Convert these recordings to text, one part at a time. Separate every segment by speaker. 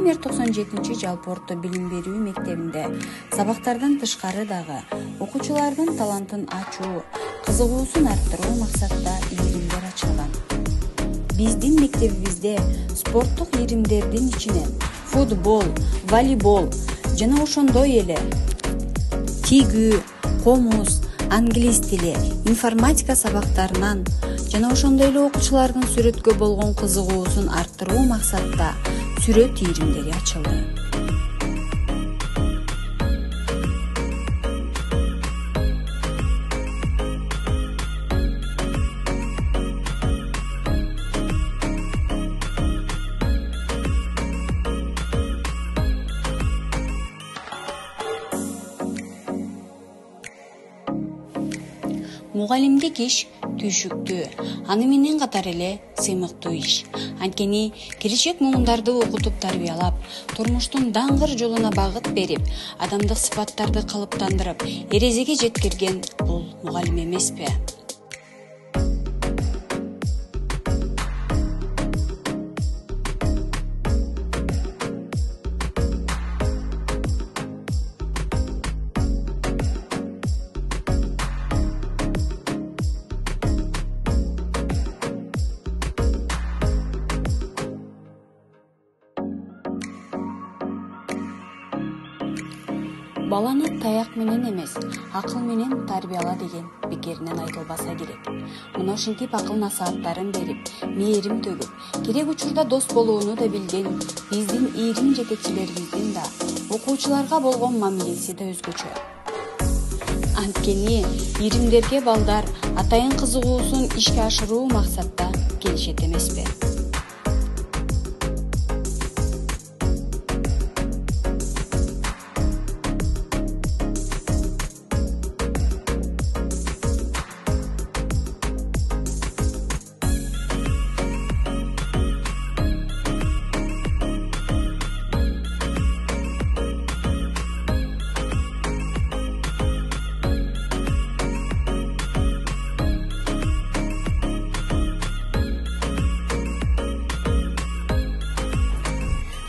Speaker 1: Номер 97 жалпы орто билим берүү мектебинде сабактардан тышкары дагы окуучулардын талантын ачуу, кызыгуусун арттыруу максатта ийримдер ачылган. Биздин мектебибизде спорттук ийримдердин ичинен футбол, волейбол жана ошондой эле тигүү, комуз, англис тили, информатика сабактарынан жана ошондой эле окуучулардын сүрөткө болгон кызыгуусун арттыруу максатта сүрөт ийримдери ачылды. Мугалимдик иш түйшүктүү, аны менен катар эле сыймыктуу иш. Анткени келечек муундарды окутуп тарбиялап, турмуштун даңгыр жолуна багыт берип, адамдык сыпаттарды калыптандырып, эрезеге жеткирген бул мугалим эмеспи? Баланы таяк менен эмес, акыл менен тарбияла деген бекеринен айтылбаса керек. Мына ушинтип акыл насааттарын берип, мээрим төгүп, керек учурда дос болууну да билген биздин ийрим жетекчилерибиздин да окуучуларга болгон мамилеси да өзгөчө. Анткени ийримдерге балдар атайын кызыгуусун ишке ашыруу максатта келишет эмеспи?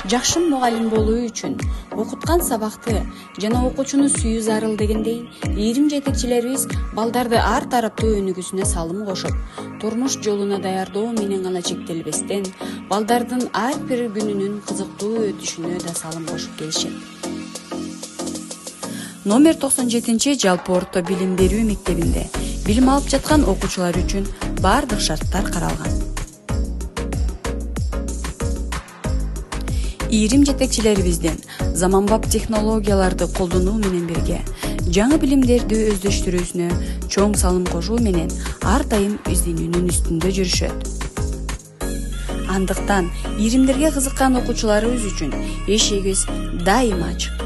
Speaker 1: Жакшы мугалим болуу үчүн окуткан сабакты жана окуучуну сүйүү зарыл дегендей, ийрим жетекчилерибиз балдарды ар тараптуу өнүгүүсүнө салым кошуп, турмуш жолуна даярдоо менен гана чектелбестен, балдардын ар бир күнүнүн кызыктуу өтүшүнө да салым кошуп келишет. Номер 97 жалпы орто билим берүү мектебинде билим алып жаткан окуучулар үчүн бардык шарттар каралган. Ийрим жетекчилерибиздин заманбап технологияларды колдонуу менен бирге жаңы билимдерди өздөштүрүүсүнө чоң салым кошуу менен ар дайым изденүүнүн үстүндө жүрүшөт. Андыктан ийримдерге кызыккан окуучуларыбыз үчүн эшигибиз дайыма ачык.